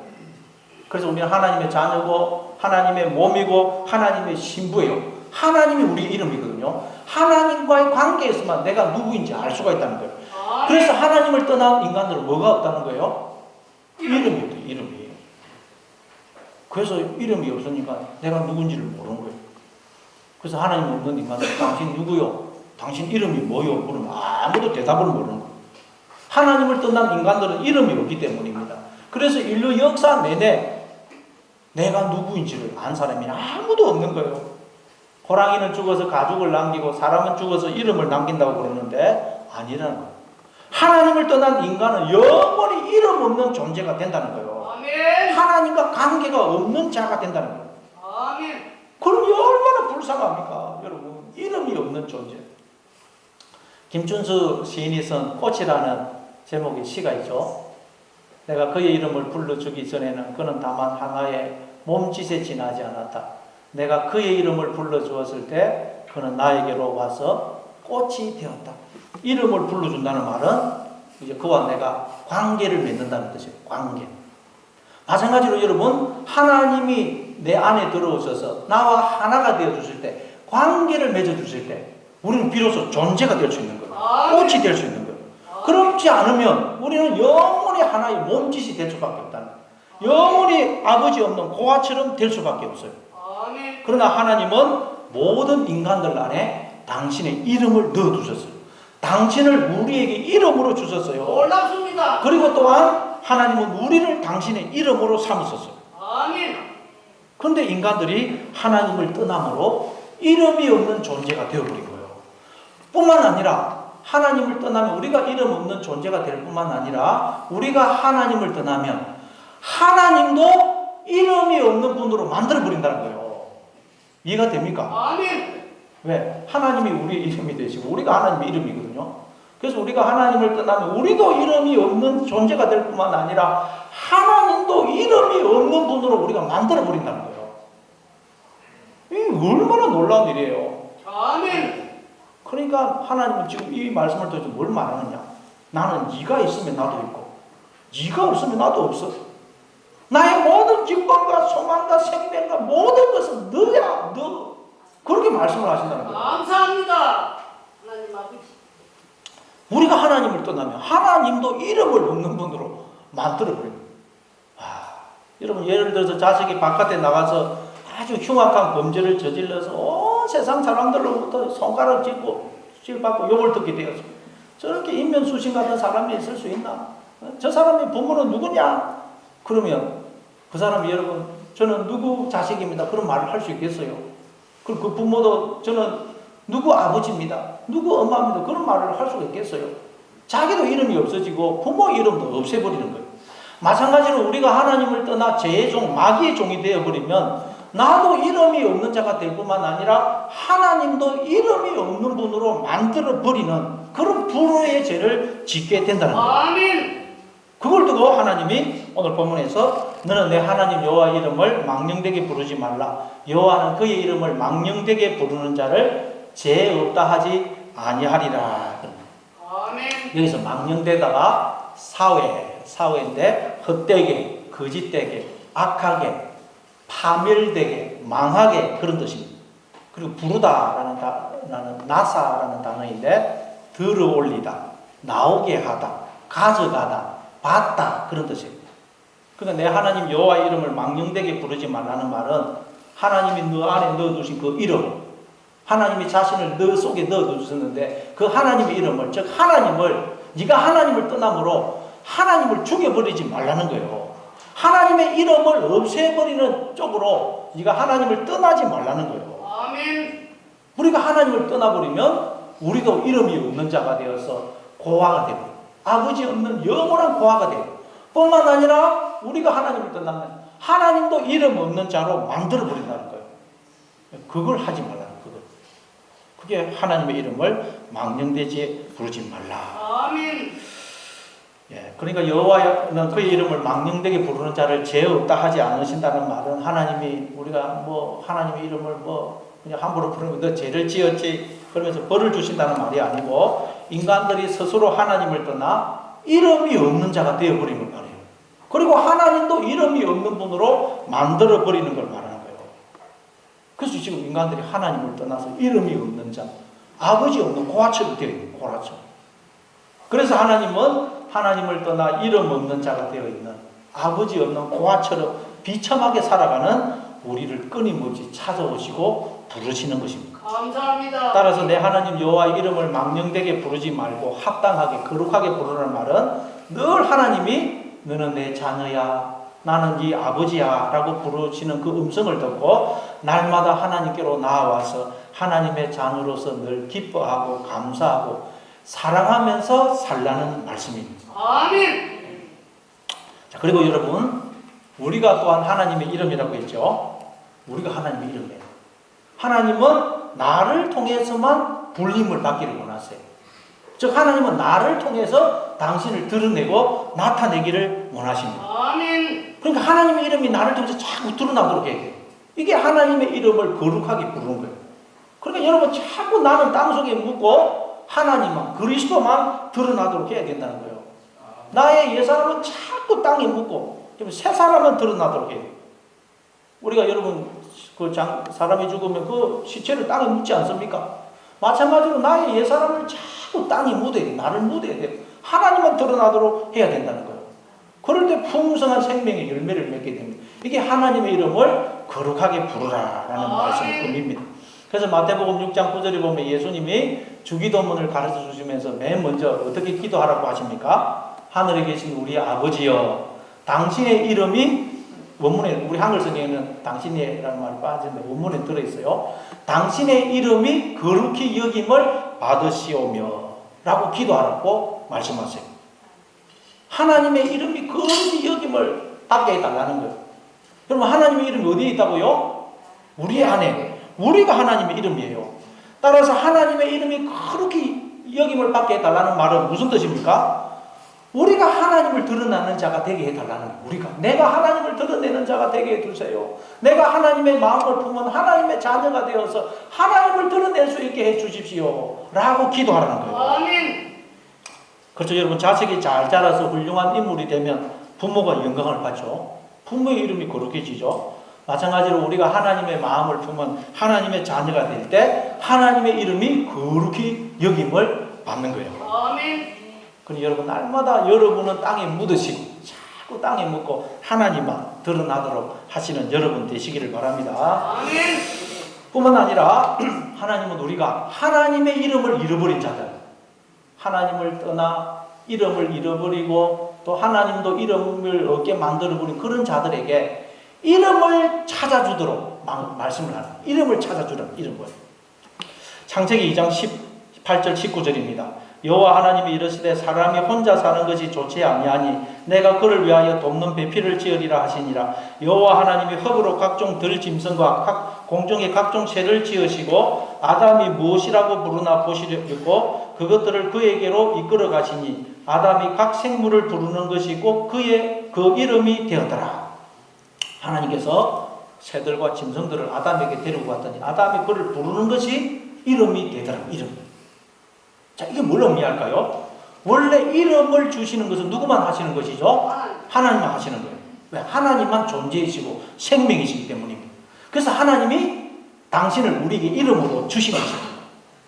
그래서 우리는 하나님의 자녀고 하나님의 몸이고 하나님의 신부예요. 하나님이 우리의 이름이거든요. 하나님과의 관계에서만 내가 누구인지 알 수가 있다는 거예요. 그래서 하나님을 떠난 인간들은 뭐가 없다는 거예요? 이름이 없대요. 이름이. 그래서 이름이 없으니까 내가 누군지를 모르는 거예요. 그래서 하나님 없는 인간은 당신 누구요? 당신 이름이 뭐요? 물으면 아무도 대답을 모르는 거예요. 하나님을 떠난 인간들은 이름이 없기 때문입니다. 그래서 인류 역사 내내 내가 누구인지를 안 사람이 아무도 없는 거예요. 호랑이는 죽어서 가죽을 남기고 사람은 죽어서 이름을 남긴다고 그러는데 아니라는 거예요. 하나님을 떠난 인간은 영원히 이름 없는 존재가 된다는 거예요. 아멘. 하나님과 관계가 없는 자가 된다는 거예요. 아멘. 그럼 얼마나 불쌍합니까, 여러분? 이름이 없는 존재. 김춘수 시인이 쓴 꽃이라는 제목의 시가 있죠. 내가 그의 이름을 불러주기 전에는 그는 다만 하나의 몸짓에 지나지 않았다. 내가 그의 이름을 불러주었을 때 그는 나에게로 와서 꽃이 되었다. 이름을 불러준다는 말은 이제 그와 내가 관계를 맺는다는 뜻이에요. 관계. 마찬가지로 여러분, 하나님이 내 안에 들어오셔서 나와 하나가 되어 주실 때, 관계를 맺어 주실 때 우리는 비로소 존재가 될 수 있는 거예요. 꽃이 될 수 있는 거예요. 그렇지 않으면 우리는 영원히 하나의 몸짓이 될 수밖에 없다는 거예요. 영원히 아버지 없는 고아처럼 될 수밖에 없어요. 그러나 하나님은 모든 인간들 안에 당신의 이름을 넣어두셨어요. 당신을 우리에게 이름으로 주셨어요. 놀랍습니다. 그리고 또한 하나님은 우리를 당신의 이름으로 삼으셨어요. 아멘. 그런데 인간들이 하나님을 떠남으로 이름이 없는 존재가 되어버린 거예요. 뿐만 아니라 하나님을 떠나면 우리가 이름 없는 존재가 될 뿐만 아니라 우리가 하나님을 떠나면 하나님도 이름이 없는 분으로 만들어버린다는 거예요. 이해가 됩니까? 아멘. 왜? 하나님이 우리의 이름이 되시고 우리가 하나님의 이름이거든요. 그래서 우리가 하나님을 떠나면 우리도 이름이 없는 존재가 될 뿐만 아니라 하나님도 이름이 없는 분으로 우리가 만들어버린다는 거예요. 이 얼마나 놀라운 일이에요. 아멘. 그러니까 하나님은 지금 이 말씀을 통해서 뭘 말하느냐? 나는 네가 있으면 나도 있고 네가 없으면 나도 없어. 나의 모든 기쁨과 소망과 생명과 모든 것은 너야, 너. 그렇게 말씀을 하신다는 거예요. 감사합니다. 하나님 아버지. 우리가 하나님을 떠나면 하나님도 이름을 없는 분으로 만들어버립니다. 여러분, 예를 들어서 자식이 바깥에 나가서 아주 흉악한 범죄를 저질러서 온 세상 사람들로부터 손가락 찔받고 욕을 듣게 되었어. 저렇게 인면수신 같은 사람이 있을 수 있나? 저 사람의 부모는 누구냐? 그러면 그 사람이 여러분, 저는 누구 자식입니다. 그런 말을 할 수 있겠어요? 그럼 그 부모도 저는 누구 아버지입니다. 누구 엄마입니다. 그런 말을 할 수가 있겠어요? 자기도 이름이 없어지고 부모 이름도 없애버리는 거예요. 마찬가지로 우리가 하나님을 떠나 죄의 종, 마귀의 종이 되어버리면 나도 이름이 없는 자가 될 뿐만 아니라 하나님도 이름이 없는 분으로 만들어버리는 그런 불의의 죄를 짓게 된다는 거예요. 아멘. 그걸 두고 하나님이 오늘 본문에서 너는 내 하나님 여호와 이름을 망령되게 부르지 말라. 여호와는 그의 이름을 망령되게 부르는 자를 죄 없다 하지 아니하리라. 아멘. 여기서 망령되다가 사회인데 헛되게, 거짓되게, 악하게, 파멸되게, 망하게 그런 뜻입니다. 그리고 부르다라는 나사라는 단어인데 들어올리다, 나오게 하다, 가져가다, 받다 그런 뜻입니다. 그러니까 내 하나님 여호와 이름을 망령되게 부르지 말라는 말은 하나님이 너 안에 넣어두신 그 이름, 하나님이 자신을 너 속에 넣어두셨는데 그 하나님의 이름을, 즉 하나님을, 네가 하나님을 떠남으로 하나님을 죽여버리지 말라는 거예요. 하나님의 이름을 없애버리는 쪽으로 네가 하나님을 떠나지 말라는 거예요. 아멘. 우리가 하나님을 떠나버리면 우리도 이름이 없는 자가 되어서 고아가 되고 아버지 없는 영원한 고아가 되고 뿐만 아니라 우리가 하나님을 떠나면 하나님도 이름 없는 자로 만들어버린다는 거예요. 그걸 하지 말라는 거예요. 그게 하나님의 이름을 망령되지 부르지 말라. 아멘. 예, 그러니까 여호와는 그의 이름을 망령되게 부르는 자를 죄 없다 하지 않으신다는 말은 하나님이 우리가 하나님의 이름을 그냥 함부로 부르는 너 죄를 지었지 그러면서 벌을 주신다는 말이 아니고 인간들이 스스로 하나님을 떠나 이름이 없는 자가 되어버리는 걸 말해요. 그리고 하나님도 이름이 없는 분으로 만들어버리는 걸 말하는 거예요. 그래서 지금 인간들이 하나님을 떠나서 이름이 없는 자, 아버지 없는 고아처럼 되어 있는 고아처럼. 그래서 하나님은 하나님을 떠나 이름 없는 자가 되어 있는 아버지 없는 고아처럼 비참하게 살아가는 우리를 끊임없이 찾아오시고 부르시는 것입니다. 감사합니다. 따라서 내 하나님 여호와의 이름을 망령되게 부르지 말고 합당하게 거룩하게 부르는 말은 늘 하나님이 너는 내 자녀야, 나는 네 아버지야 라고 부르시는 그 음성을 듣고 날마다 하나님께로 나아와서 하나님의 자녀로서 늘 기뻐하고 감사하고 사랑하면서 살라는 말씀입니다. 아멘. 자, 그리고 여러분, 우리가 또한 하나님의 이름이라고 했죠. 우리가 하나님의 이름이에요. 하나님은 나를 통해서만 불림을 받기를 원하세요. 즉 하나님은 나를 통해서 당신을 드러내고 나타내기를 원하십니다. 아멘. 그러니까 하나님의 이름이 나를 통해서 자꾸 드러나도록 해야 돼요. 이게 하나님의 이름을 거룩하게 부르는 거예요. 그러니까 여러분 자꾸 나는 땅속에 묻고 하나님만, 그리스도만 드러나도록 해야 된다는 거예요. 나의 옛사람은 자꾸 땅에 묻고 새 사람은 드러나도록 해요. 우리가 여러분 사람이 죽으면 그 시체를 땅에 묻지 않습니까? 마찬가지로 나의 옛사람을 자꾸 땅에 묻어야 돼. 나를 묻어야 돼. 하나님만 드러나도록 해야 된다는 거예요. 그럴 때 풍성한 생명의 열매를 맺게 됩니다. 이게 하나님의 이름을 거룩하게 부르라라는 말씀의 의미입니다. 그래서 마태복음 6장 9절에 보면 예수님이 주기도문을 가르쳐 주시면서 맨 먼저 어떻게 기도하라고 하십니까? 하늘에 계신 우리 아버지여, 당신의 이름이, 원문에 우리 한글 성경에는 당신이라는 말이 빠졌는데 원문에 들어있어요. 당신의 이름이 거룩히 여김을 받으시오며 라고 기도하라고 말씀하세요. 하나님의 이름이 거룩히 여김을 받게 해달라는 거예요. 여러분 하나님의 이름이 어디에 있다고요? 우리 안에. 우리가 하나님의 이름이에요. 따라서 하나님의 이름이 거룩히 여김을 받게 해달라는 말은 무슨 뜻입니까? 우리가 하나님을 드러내는 자가 되게 해달라는 거예요. 우리가. 내가 하나님을 드러내는 자가 되게 해주세요. 내가 하나님의 마음을 품은 하나님의 자녀가 되어서 하나님을 드러낼 수 있게 해주십시오 라고 기도하라는 거예요. 아멘. 그렇죠. 여러분 자식이 잘 자라서 훌륭한 인물이 되면 부모가 영광을 받죠. 부모의 이름이 거룩해지죠. 마찬가지로 우리가 하나님의 마음을 품은 하나님의 자녀가 될 때 하나님의 이름이 거룩히 여김을 받는 거예요. 아멘. 그럼 여러분 날마다 여러분은 땅에 묻으시고 자꾸 땅에 묻고 하나님만 드러나도록 하시는 여러분 되시기를 바랍니다. 아멘. 뿐만 아니라 하나님은 우리가 하나님의 이름을 잃어버린 자들, 하나님을 떠나 이름을 잃어버리고 또 하나님도 이름을 얻게 만들어버린 그런 자들에게 이름을 찾아주도록 말씀을 하는, 이름을 찾아주라는 이름을. 창세기 2장 18절 19절입니다. 여호와 하나님이 이르시되 사람이 혼자 사는 것이 좋지 아니하니 내가 그를 위하여 돕는 배필을 지으리라 하시니라. 여호와 하나님이 흙으로 각종 들짐승과 공중의 각종 새를 지으시고 아담이 무엇이라고 부르나 보시려고 그것들을 그에게로 이끌어 가시니 아담이 각 생물을 부르는 것이 꼭 그의 그 이름이 되었더라. 하나님께서 새들과 짐승들을 아담에게 데리고 갔더니 아담이 그를 부르는 것이 이름이 되더라. 이름. 자, 이게 뭘 의미할까요? 원래 이름을 주시는 것은 누구만 하시는 것이죠? 하나님만 하시는 거예요. 왜? 하나님만 존재이시고 생명이시기 때문입니다. 그래서 하나님이 당신을 우리에게 이름으로 주신 것입니다.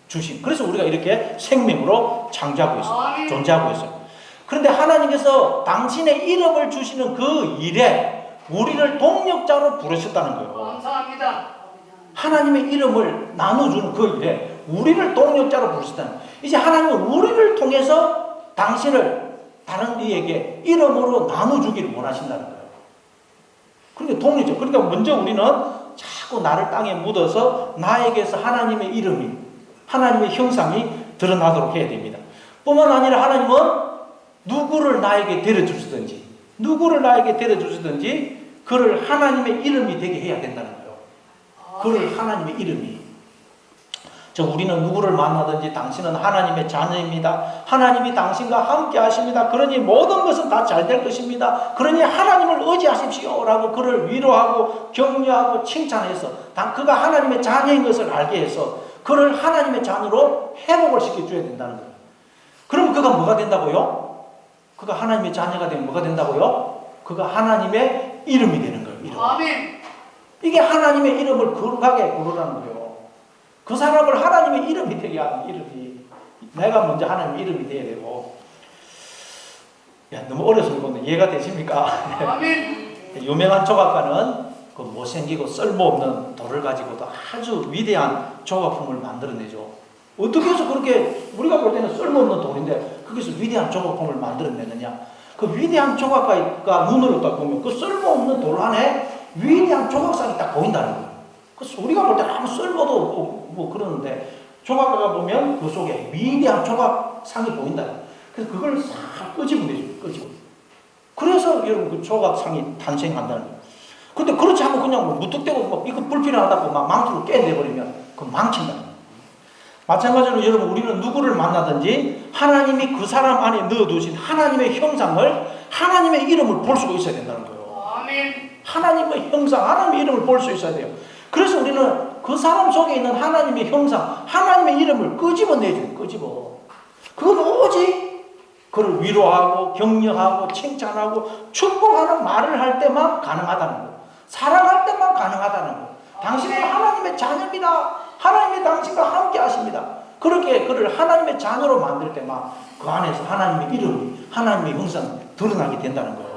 주신. 그래서 우리가 이렇게 생명으로 창조하고 있어요. 존재하고 있어요. 그런데 하나님께서 당신의 이름을 주시는 그 일에 우리를 동력자로 부르셨다는 거예요. 감사합니다. 하나님의 이름을 나눠주는 그 일에 우리를 동력자로 부르셨다는 거예요. 이제 하나님은 우리를 통해서 당신을 다른 이에게 이름으로 나눠주기를 원하신다는 거예요. 그러니까 동력자. 그러니까 먼저 우리는 자꾸 나를 땅에 묻어서 나에게서 하나님의 이름이, 하나님의 형상이 드러나도록 해야 됩니다. 뿐만 아니라 하나님은 누구를 나에게 데려주시든지 그를 하나님의 이름이 되게 해야 된다는 거예요. 그를 하나님의 이름이. 우리는 누구를 만나든지 당신은 하나님의 자녀입니다. 하나님이 당신과 함께 하십니다. 그러니 모든 것은 다 잘 될 것입니다. 그러니 하나님을 의지하십시오 라고 그를 위로하고 격려하고 칭찬해서 그가 하나님의 자녀인 것을 알게 해서 그를 하나님의 자녀로 회복을 시켜줘야 된다는 거예요. 그럼 그가 뭐가 된다고요? 그가 하나님의 자녀가 되면 뭐가 된다고요? 그가 하나님의 이름이 되는 거예요. 이름. 아멘. 이게 하나님의 이름을 거룩하게 부르라는 거예요. 그 사람을 하나님의 이름이 되게 하는 이름이. 내가 먼저 하나님의 이름이 돼야 되고. 너무 어려서 그런데 이해가 되십니까? 아멘. 유명한 조각가는 그 못생기고 쓸모없는 돌을 가지고도 아주 위대한 조각품을 만들어내죠. 어떻게 해서 그렇게 우리가 볼 때는 쓸모없는 돌인데 거기서 위대한 조각품을 만들어내느냐? 그 위대한 조각가가 눈으로 딱 보면 그 쓸모없는 돌 안에 위대한 조각상이 딱 보인다는 거예요. 그래서 우리가 볼 때 아무 쓸모도 없고 뭐 그러는데 조각가가 보면 그 속에 위대한 조각상이 보인다. 그래서 그걸 싹 끄집어내죠. 끄집어. 그래서 여러분 그 조각상이 탄생한다는 거예요. 근데 그렇지 않고 그냥 뭐 무턱대고 뭐 이거 불필요하다고 막 망치로 깨내버리면 그 망친다. 마찬가지로 여러분 우리는 누구를 만나든지 하나님이 그 사람 안에 넣어두신 하나님의 형상을 하나님의 이름을 볼 수가 있어야 된다는 거예요. 아멘. 하나님의 형상, 하나님의 이름을 볼 수 있어야 돼요. 그래서 우리는 그 사람 속에 있는 하나님의 형상, 하나님의 이름을 끄집어내줘요. 끄집어. 그건 오직 그를 위로하고 격려하고 칭찬하고 축복하는 말을 할 때만 가능하다는 거예요. 사랑할 때만 가능하다는 거예요. 당신은 하나님의 자녀입니다. 하나님이 당신과 함께 하십니다. 그렇게 그를 하나님의 자녀로 만들 때만 그 안에서 하나님의 이름이, 하나님의 형상이 드러나게 된다는 거예요.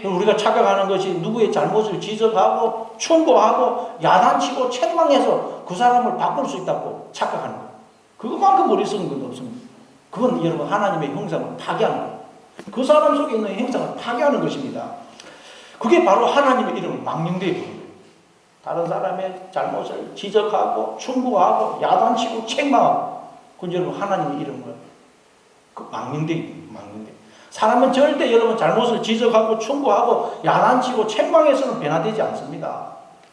우리가 착각하는 것이 누구의 잘못을 지적하고 충고하고 야단치고 책망해서 그 사람을 바꿀 수 있다고 착각하는 거예요. 그것만큼 어리석은 건 없습니다. 그건 여러분 하나님의 형상을 파괴하는 거예요. 그 사람 속에 있는 형상을 파괴하는 것입니다. 그게 바로 하나님의 이름을 망령되이 부르는 거예요. 다른 사람의 잘못을 지적하고 충고하고 야단치고 책망하고 그건 여러분 하나님의 이름을 그 망령되이 사람은 절대 여러분 잘못을 지적하고 충고하고 야단치고 책망해서는 변화되지 않습니다.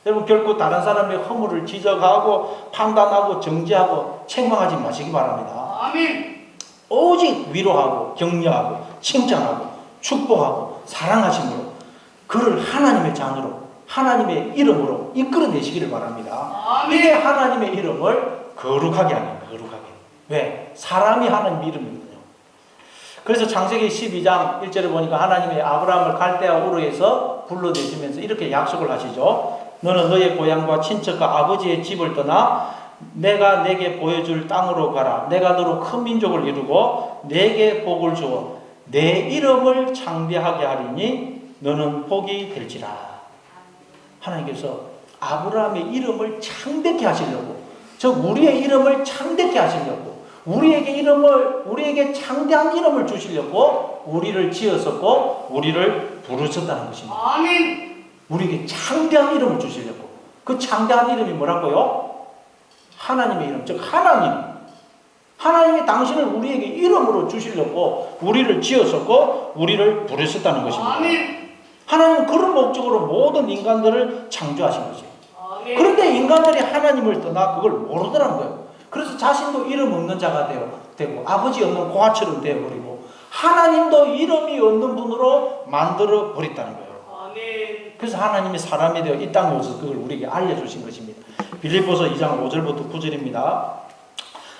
여러분 결코 다른 사람의 허물을 지적하고 판단하고 정죄하고 책망하지 마시기 바랍니다. 아멘. 오직 위로하고 격려하고 칭찬하고 축복하고 사랑하심으로 그를 하나님의 자녀로 하나님의 이름으로 이끌어내시기를 바랍니다. 아멘. 이게 하나님의 이름을 거룩하게 하는 거예요. 거룩하게. 왜? 사람이 하나님의 이름이거든요. 그래서 창세기 12장 1절에 보니까 하나님이 아브라함을 갈대아 우르에서 불러내시면서 이렇게 약속을 하시죠. 너는 너의 고향과 친척과 아버지의 집을 떠나 내가 내게 보여줄 땅으로 가라. 내가 너로 큰 민족을 이루고 내게 복을 주어 내 이름을 창대하게 하리니 너는 복이 될지라. 하나님께서 아브라함의 이름을 창대케 하시려고, 즉 우리의 이름을 창대케 하시려고, 우리에게 창대한 이름을 주시려고 우리를 지었었고 우리를 부르셨다는 것입니다. 아멘. 우리에게 창대한 이름을 주시려고. 그 창대한 이름이 뭐라고요? 하나님의 이름, 즉 하나님이 당신을 우리에게 이름으로 주시려고 우리를 지었었고 우리를 부르셨다는 것입니다. 아멘. 하나님은 그런 목적으로 모든 인간들을 창조하신 거죠. 아멘. 그런데 인간들이 하나님을 떠나 그걸 모르더라는 거예요. 그래서 자신도 이름 없는 자가 되고 아버지 없는 고아처럼 되어버리고 하나님도 이름이 없는 분으로 만들어 버렸다는 거예요. 아멘. 그래서 하나님이 사람이 되어 이 땅에 오셔서 그걸 우리에게 알려주신 것입니다. 빌립보서 2장 5절부터 9절입니다.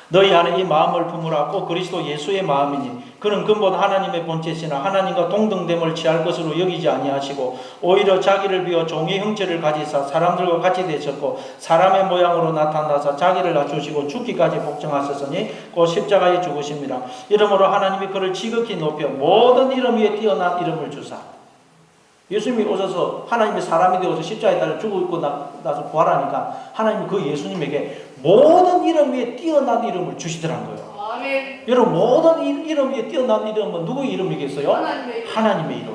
너희 안에 이 마음을 품으라. 꼭 그리스도 예수의 마음이니 그는 근본 하나님의 본체시나 하나님과 동등됨을 취할 것으로 여기지 아니하시고 오히려 자기를 비워 종의 형체를 가지사 사람들과 같이 되셨고 사람의 모양으로 나타나사 자기를 낮추시고 죽기까지 복종하셨으니 곧 십자가에 죽으십니다. 이러므로 하나님이 그를 지극히 높여 모든 이름 위에 뛰어난 이름을 주사. 예수님이 오셔서 하나님이 사람이 되어서 십자가에 달려 죽고 나서 부활하니까 하나님이 그 예수님에게 모든 이름 위에 뛰어난 이름을 주시더란 거예요. 아멘. 여러분 모든 이름 위에 뛰어난 이름은 누구의 이름이겠어요? 하나님의 이름.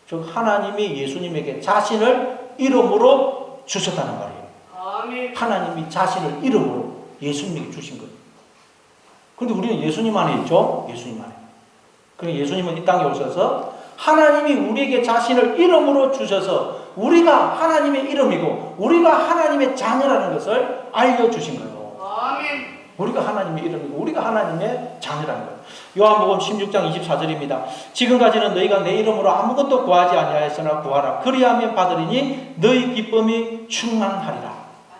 즉 하나님이 예수님에게 자신을 이름으로 주셨다는 말이에요. 아멘. 하나님이 자신을 이름으로 예수님에게 주신 거예요. 그런데 우리는 예수님 안에 있죠? 예수님 안에. 그러니까 예수님은 이 땅에 오셔서 하나님이 우리에게 자신을 이름으로 주셔서 우리가 하나님의 이름이고 우리가 하나님의 자녀라는 것을 알려주신 거예요. 아멘. 우리가 하나님의 이름이고 우리가 하나님의 자녀라는 거예요. 요한복음 16장 24절입니다. 지금까지는 너희가 내 이름으로 아무것도 구하지 아니하였으나 구하라. 그리하면 받으리니 너희 기쁨이 충만하리라.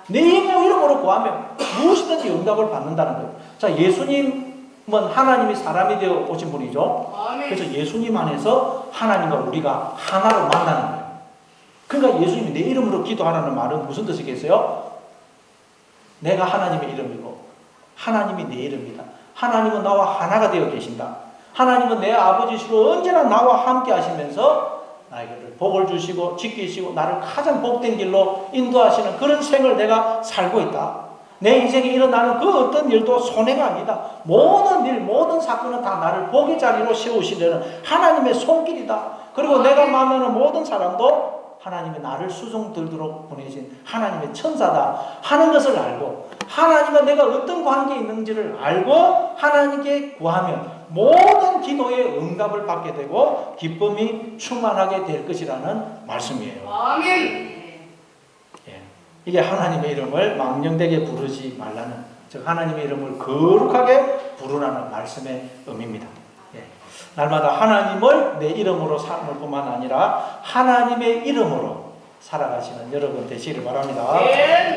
내 이름으로 구하면 무엇이든지 응답을 받는다는 거예요. 자, 예수님은 하나님이 사람이 되어 오신 분이죠. 아멘. 그래서 예수님 안에서 하나님과 우리가 하나로 만나는 거예요. 그러니까 예수님이 내 이름으로 기도하라는 말은 무슨 뜻이겠어요? 내가 하나님의 이름이고 하나님이 내 이름이다. 하나님은 나와 하나가 되어 계신다. 하나님은 내 아버지시로 언제나 나와 함께 하시면서 나에게 복을 주시고 지키시고 나를 가장 복된 길로 인도하시는 그런 생을 내가 살고 있다. 내 인생에 일어나는 그 어떤 일도 손해가 아니다. 모든 일, 모든 사건은 다 나를 복의 자리로 세우시려는 하나님의 손길이다. 그리고 내가 만나는 모든 사람도 하나님이 나를 수종 들도록 보내신 하나님의 천사다 하는 것을 알고 하나님과 내가 어떤 관계에 있는지를 알고 하나님께 구하면 모든 기도의 응답을 받게 되고 기쁨이 충만하게 될 것이라는 말씀이에요. 아멘. 예. 이게 하나님의 이름을 망령되게 부르지 말라는, 즉 하나님의 이름을 거룩하게 부르라는 말씀의 의미입니다. 예. 날마다 하나님을 내 이름으로 삼을 뿐만 아니라 하나님의 이름으로 살아가시는 여러분 되시기를 바랍니다. 예.